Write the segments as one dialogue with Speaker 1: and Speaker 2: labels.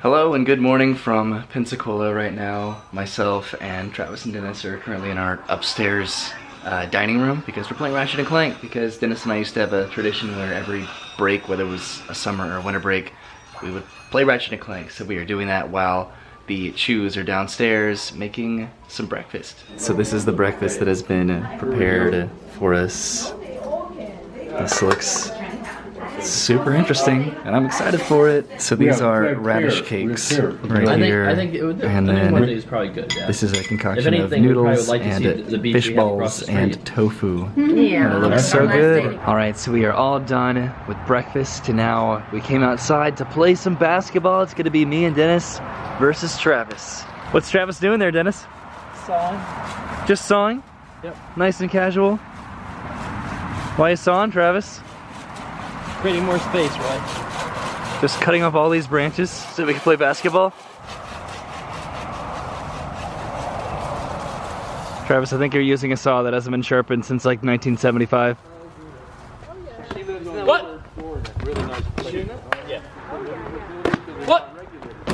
Speaker 1: Hello and good morning from Pensacola right now. Myself and Travis and Dennis are currently in our upstairs dining room because we're playing Ratchet and Clank, because Dennis and I used to have a tradition where every break, whether it was a summer or a winter break, we would play Ratchet and Clank. So we are doing that while the Chews are downstairs making some breakfast. So this is the breakfast that has been prepared for us. This looks super interesting, and I'm excited for it. So these are radish cakes right here,
Speaker 2: I think
Speaker 1: and then
Speaker 2: one of these is probably good. Yeah.
Speaker 1: This is a concoction of noodles and fish balls and tofu.
Speaker 3: Yeah,
Speaker 1: and it looks so good. All right, so we are all done with breakfast, and now we came outside to play some basketball. It's gonna be me and Dennis versus Travis. What's Travis doing there, Dennis?
Speaker 2: Sawing.
Speaker 1: Just sawing?
Speaker 2: Yep.
Speaker 1: Nice and casual. Why are you sawing, Travis?
Speaker 2: Creating more space, right?
Speaker 1: Just cutting off all these branches so we can play basketball? Travis, I think you're using a saw that hasn't been sharpened since like 1975.
Speaker 2: What? Yeah. What?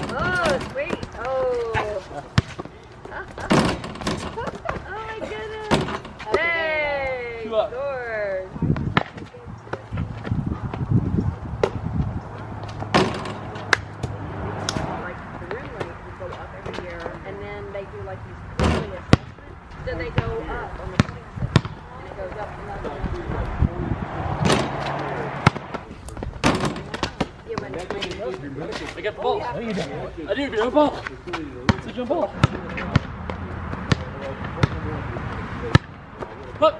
Speaker 3: Oh, sweet. Oh. Oh my goodness. Hey, scored. Like the room rates would go up every year, and then they do like these quarterly assessments. So they go up on the point system, and it goes up and up and up and up.
Speaker 2: I got the ball. No, you don't. I do get a ball. It's a jump ball. Look.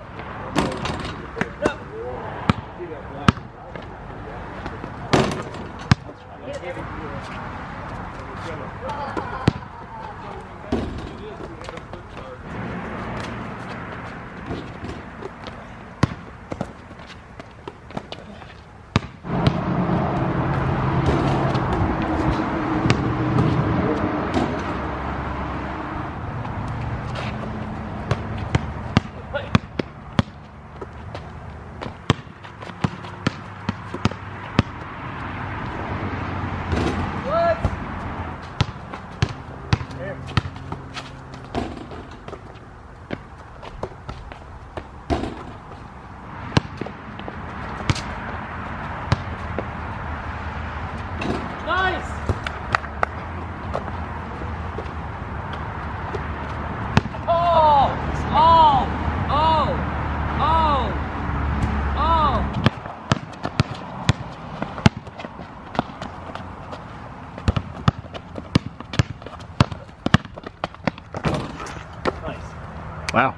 Speaker 1: Wow.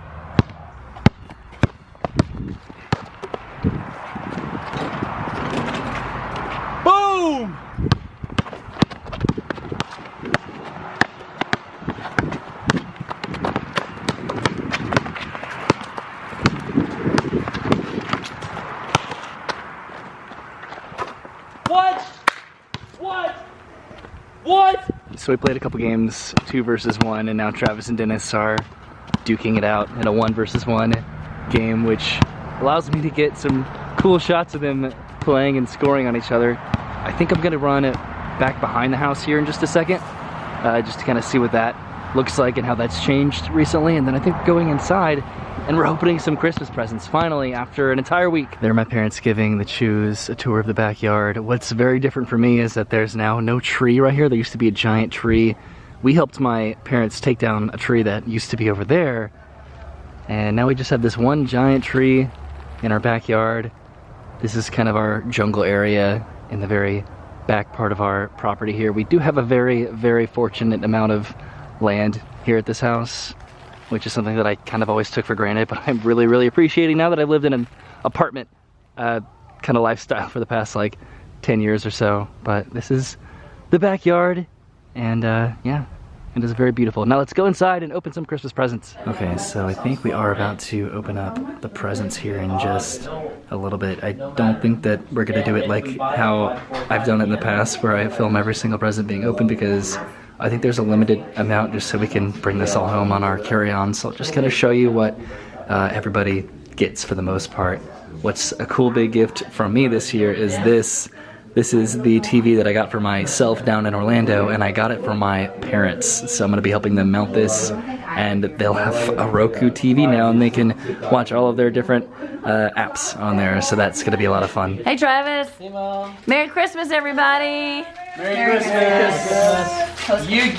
Speaker 2: Boom! What?
Speaker 1: So we played a couple games, 2 versus 1, and now Travis and Dennis are duking it out in a 1 versus 1 game, which allows me to get some cool shots of them playing and scoring on each other. I think I'm gonna run it back behind the house here in just a second, just to kind of see what that looks like and how that's changed recently, and then I think going inside and we're opening some Christmas presents finally after an entire week. There are my parents giving the Chews a tour of the backyard. What's very different for me is that there's now no tree right here. There used to be a giant tree. We helped my parents take down a tree that used to be over there, and now we just have this one giant tree in our backyard. This is kind of our jungle area in the very back part of our property here. We do have a very, very fortunate amount of land here at this house, which is something that I kind of always took for granted, but I'm really, really appreciating now that I've lived in an apartment kind of lifestyle for the past like 10 years or so. But this is the backyard, and yeah, it is very beautiful. Now let's go inside and open some Christmas presents. Okay, so I think we are about to open up the presents here in just a little bit. I don't think that we're gonna do it like how I've done it in the past, where I film every single present being opened, because I think there's a limited amount just so we can bring this all home on our carry-on. So I'll just kind of show you what everybody gets for the most part. What's a cool big gift from me this year is this This is the TV that I got for myself down in Orlando, and I got it for my parents. So I'm gonna be helping them mount this, and they'll have a Roku TV now, and they can watch all of their different apps on there. So that's gonna be a lot of fun.
Speaker 3: Hey Travis.
Speaker 2: Hey, Mom.
Speaker 3: Merry Christmas, everybody.
Speaker 2: Merry Christmas.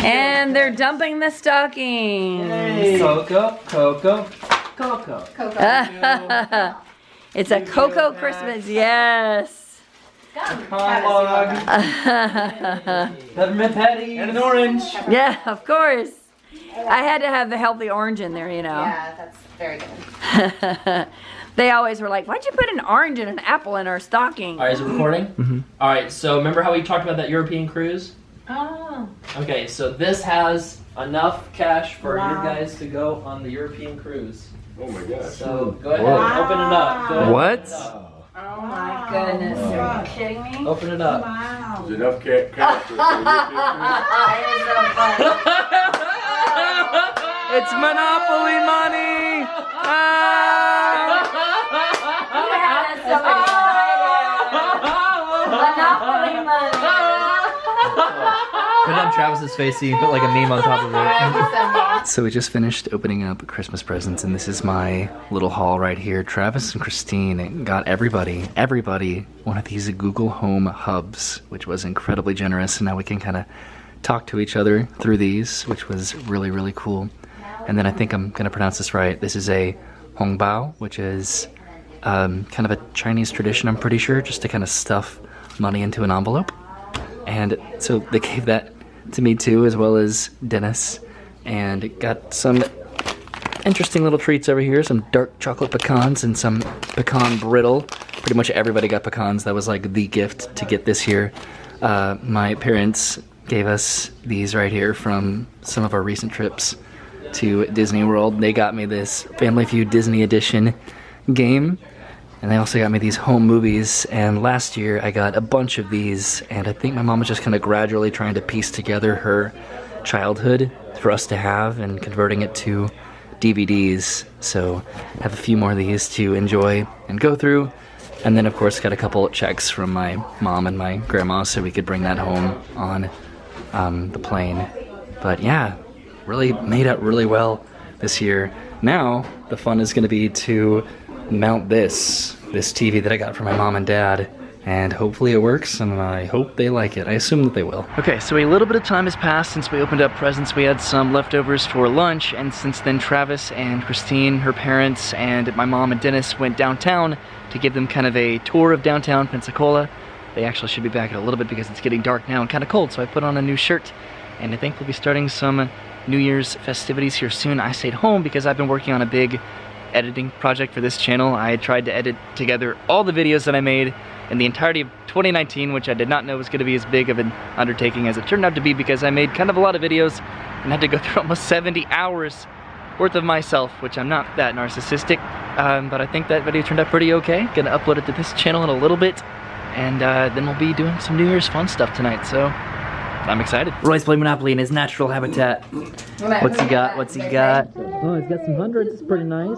Speaker 3: And they're dumping the stockings.
Speaker 2: Hey. Coco.
Speaker 3: It's a Cocoa Christmas, yes.
Speaker 2: Peppermint patty. And an orange.
Speaker 3: Yeah, of course. I had to have the healthy orange in there, you know.
Speaker 4: Yeah, that's very good.
Speaker 3: They always were like, why'd you put an orange and an apple in our stocking?
Speaker 2: All right, is it recording?
Speaker 1: Mm-hmm.
Speaker 2: All right, so remember how we talked about that European cruise?
Speaker 4: Oh.
Speaker 2: Okay, so this has enough cash for you guys to go on the European cruise.
Speaker 5: Oh my gosh.
Speaker 2: So go ahead and open it up. Go ahead and
Speaker 1: What?
Speaker 2: open it up.
Speaker 3: Oh my goodness, are you kidding me?
Speaker 2: Open it up.
Speaker 5: There's enough cash for
Speaker 1: It's Monopoly money!
Speaker 3: Monopoly money.
Speaker 1: Put it on Travis's face so you can put like a meme on top of
Speaker 4: Thank you
Speaker 1: it.
Speaker 4: so much.
Speaker 1: So we just finished opening up Christmas presents, and this is my little haul right here. Travis and Christine got everybody one of these Google Home hubs, which was incredibly generous, and now we can kind of talk to each other through these, which was really, really cool. And then I think I'm gonna pronounce this right. This is a hongbao, which is kind of a Chinese tradition, I'm pretty sure, just to kind of stuff money into an envelope. And so they gave that to me too, as well as Dennis, and got some interesting little treats over here, some dark chocolate pecans and some pecan brittle. Pretty much everybody got pecans. That was like the gift to get this year. My parents gave us these right here from some of our recent trips to Disney World. They got me this Family Feud Disney Edition game, and they also got me these home movies. And last year I got a bunch of these, and I think my mom was just kind of gradually trying to piece together her childhood for us to have and converting it to DVDs. So I have a few more of these to enjoy and go through. And then of course got a couple checks from my mom and my grandma so we could bring that home on the plane. But yeah, really made out really well this year. Now the fun is going to be to mount this TV that I got from my mom and dad, and hopefully it works, and I hope they like it. I assume that they will. Okay, so a little bit of time has passed since we opened up presents. We had some leftovers for lunch, and since then Travis and Christine, her parents, and my mom and Dennis went downtown to give them kind of a tour of downtown Pensacola. They actually should be back in a little bit because it's getting dark now and kind of cold, so I put on a new shirt, and I think we'll be starting some New Year's festivities here soon. I stayed home because I've been working on a big editing project for this channel. I tried to edit together all the videos that I made in the entirety of 2019, which I did not know was going to be as big of an undertaking as it turned out to be, because I made kind of a lot of videos and had to go through almost 70 hours worth of myself, which I'm not that narcissistic, but I think that video turned out pretty okay. Gonna upload it to this channel in a little bit, and then we'll be doing some New Year's fun stuff tonight, so I'm excited. Roy's playing Monopoly in his natural habitat. What's he got? What's he got? Oh, he's got some hundreds. It's pretty nice.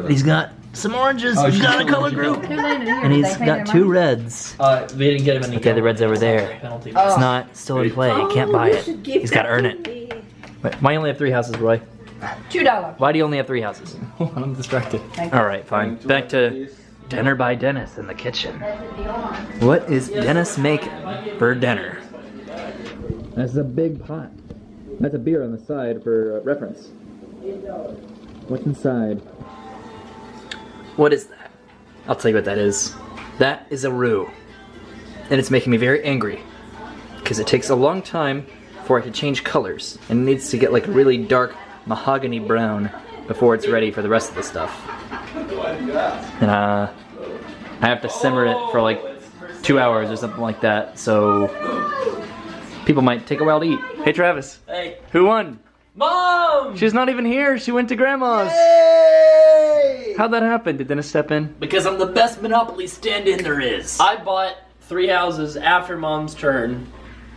Speaker 1: He's got some oranges. He's got a color group. And he's got 2 reds.
Speaker 2: We didn't get him any.
Speaker 1: Okay, the red's over there.
Speaker 2: Penalty.
Speaker 1: It's not still in play. You can't buy it. He's got to earn it. Wait, why do you only have 3 houses, Roy?
Speaker 4: $2.
Speaker 1: Why do you only have 3 houses? I'm distracted. All right, fine. Back to dinner by Dennis in the kitchen. What is Dennis making for dinner? That's a big pot. That's a beer on the side for reference. What's inside? What is that? I'll tell you what that is. That is a roux. And it's making me very angry, because it takes a long time for it to change colors, and it needs to get like a really dark mahogany brown before it's ready for the rest of the stuff. And I have to simmer it for like 2 hours or something like that, so people might take a while to eat. Hey Travis.
Speaker 2: Hey.
Speaker 1: Who won?
Speaker 2: Mom!
Speaker 1: She's not even here. She went to Grandma's.
Speaker 2: Yay!
Speaker 1: How'd that happen? Did Dennis step in?
Speaker 2: Because I'm the best Monopoly stand-in there is. I bought 3 houses after Mom's turn,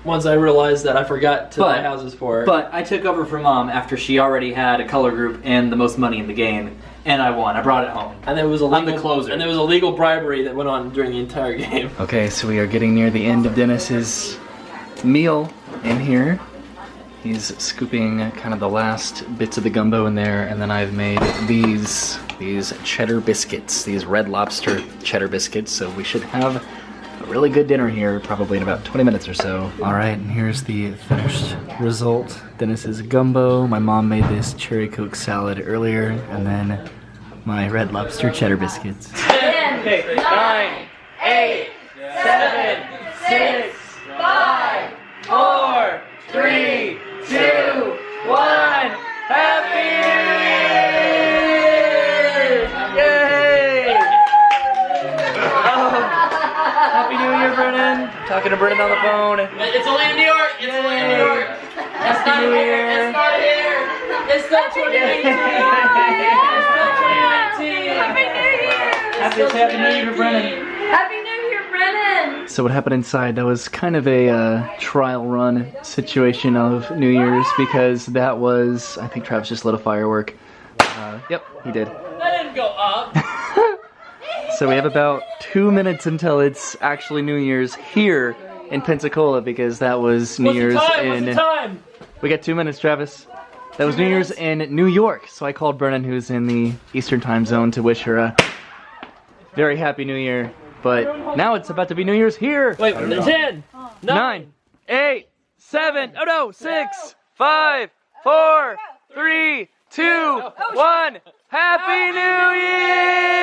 Speaker 2: once I realized that I forgot to buy houses for her.
Speaker 1: But I took over for Mom after she already had a color group and the most money in the game, and I won. I brought it home.
Speaker 2: And there was a
Speaker 1: I'm the closer.
Speaker 2: And there was a legal bribery that went on during the entire game.
Speaker 1: Okay, so we are getting near the end of Dennis's meal in here. He's scooping kind of the last bits of the gumbo in there, and then I've made these cheddar biscuits, these Red Lobster cheddar biscuits, so we should have a really good dinner here probably in about 20 minutes or so. All right, and here's the finished result. Dennis's gumbo. My mom made this cherry Coke salad earlier, and then my Red Lobster cheddar biscuits.
Speaker 2: 10, 9, 8, 7, 6, 5, 4, 3, 2, 1. Happy New Year! Yay!
Speaker 1: Happy New Year, Brennan. Talking to Brennan on the phone.
Speaker 2: It's only in New York. It's only in New York. It's not here. It's not here. It's still 2019. It's still 2019.
Speaker 3: Happy New Year!
Speaker 1: Happy New Year to Brennan.
Speaker 3: Happy New Year, Brennan!
Speaker 1: So what happened inside, that was kind of a trial run situation of New Year's, because that was, I think Travis just lit a firework. Yep, he did.
Speaker 2: That didn't go up.
Speaker 1: So we have about 2 minutes until it's actually New Year's here in Pensacola, because that was New Year's in...
Speaker 2: What's the time?
Speaker 1: We got 2 minutes, Travis. That was New Year's in New York, so I called Brennan, who's in the Eastern time zone, to wish her a very happy New Year. But now it's about to be New Year's here.
Speaker 2: Wait, 10,
Speaker 1: 9, 8, 7, oh no, 6, 5, 4, 3, 2, 1. Happy New Year!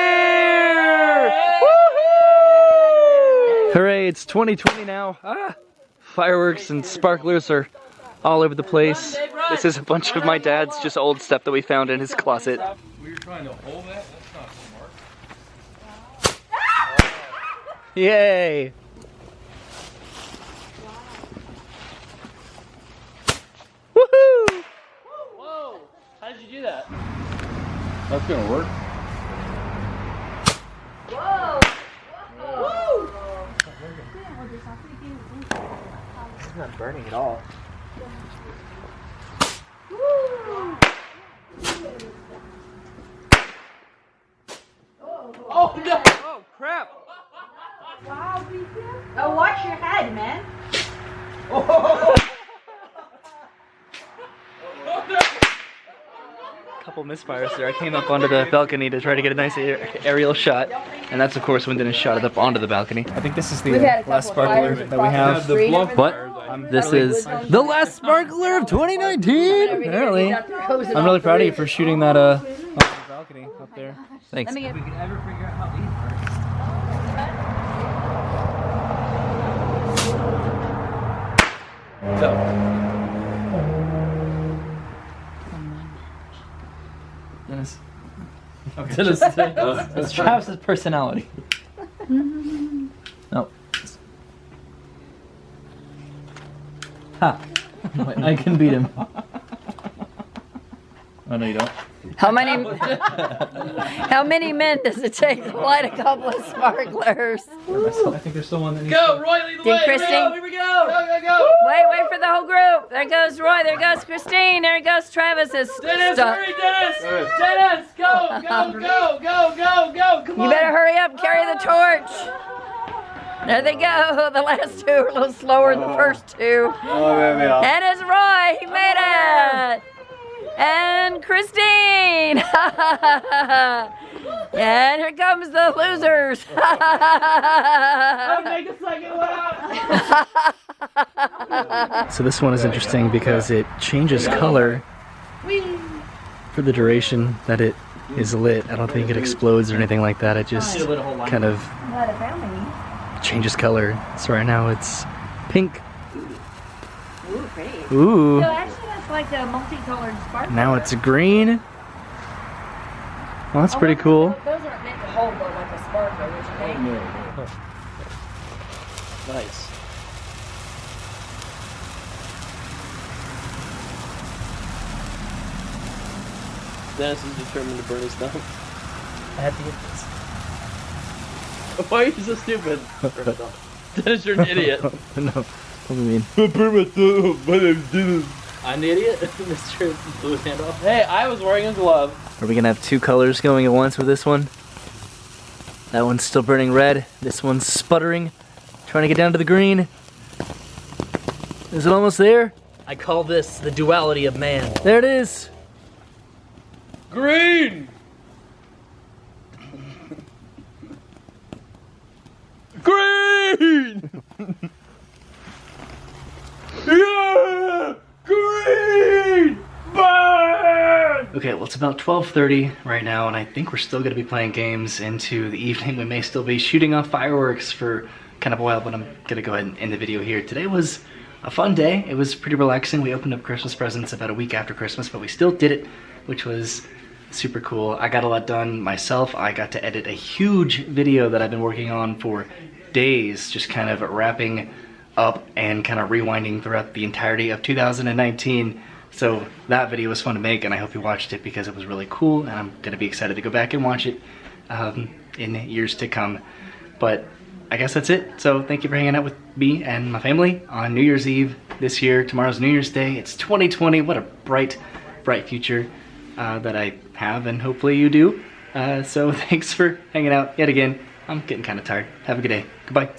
Speaker 1: Woohoo! Hooray, it's 2020 now. Fireworks and sparklers are all over the place. This is a bunch of my dad's just old stuff that we found in his closet.
Speaker 5: We're trying to hold that? That's not smart.
Speaker 1: Yay! Woohoo!
Speaker 2: Whoa! How did you do that?
Speaker 5: That's gonna work.
Speaker 3: Whoa! Whoa!
Speaker 2: It's not burning at all. Oh no!
Speaker 1: Oh crap!
Speaker 3: Oh, watch your head, man.
Speaker 1: Couple misfires there. I came up onto the balcony to try to get a nice aerial shot, and that's of course when Dennis shot it up onto the balcony. I think this is the last sparkler that we have. What? This is the last sparkler of 2019. Apparently, I'm really proud of you for shooting that on the balcony up there. Thanks.
Speaker 2: If we could ever figure out how to eat first. Go.
Speaker 1: Dennis. Okay.
Speaker 2: Dennis,
Speaker 1: It's Travis's personality. No. Ha. Wait, I can beat him. Oh no, you don't.
Speaker 4: How many men does it take to light a couple of sparklers?
Speaker 1: I think there's someone that needs
Speaker 2: Go, Roy, lead the
Speaker 4: Did
Speaker 2: way.
Speaker 4: Christine-
Speaker 2: Here we go. Go.
Speaker 4: Wait for the whole group. There goes Roy, there goes Christine, there goes Travis.
Speaker 2: Dennis, hurry, Dennis. Dennis, go. Come on.
Speaker 4: You better hurry up and carry the torch. There they go. The last two are a little slower than the first two. And it's Roy. He made it. And Christine. And here comes the losers.
Speaker 2: Make a second one.
Speaker 1: So this one is interesting because it changes color for the duration that it is lit. I don't think it explodes or anything like that. It just kind of changes color. So right now it's pink.
Speaker 3: Ooh, pretty.
Speaker 1: Ooh.
Speaker 3: So actually that's like a multicolored sparkler.
Speaker 1: Now it's green. Well, that's pretty cool.
Speaker 3: Those aren't meant to hold though like a sparkler, which you think.
Speaker 2: Nice. Dennis is determined to burn his thumb.
Speaker 1: I had to get this.
Speaker 2: Why are you so stupid? Dennis, you're an idiot.
Speaker 1: No. What do you mean?
Speaker 2: I'm the idiot. Mr. Blue Handoff. Hey, I was wearing a glove.
Speaker 1: Are we gonna have two colors going at once with this one? That one's still burning red. This one's sputtering. Trying to get down to the green. Is it almost there?
Speaker 2: I call this the duality of man.
Speaker 1: There it is.
Speaker 5: Green! Green! Yeah! Green! Burn!
Speaker 1: Okay, well it's about 12:30 right now, and I think we're still gonna be playing games into the evening. We may still be shooting off fireworks for kind of a while, but I'm gonna go ahead and end the video here. Today was a fun day. It was pretty relaxing. We opened up Christmas presents about a week after Christmas, but we still did it, which was super cool. I got a lot done myself. I got to edit a huge video that I've been working on for days, just kind of wrapping up and kind of rewinding throughout the entirety of 2019. So that video was fun to make, and I hope you watched it because it was really cool, and I'm gonna be excited to go back and watch it in years to come. But I guess that's it. So thank you for hanging out with me and my family on New Year's Eve this year. Tomorrow's New Year's Day. It's 2020. What a bright, bright future that I have, and hopefully you do. So thanks for hanging out yet again. I'm getting kind of tired. Have a good day. Goodbye.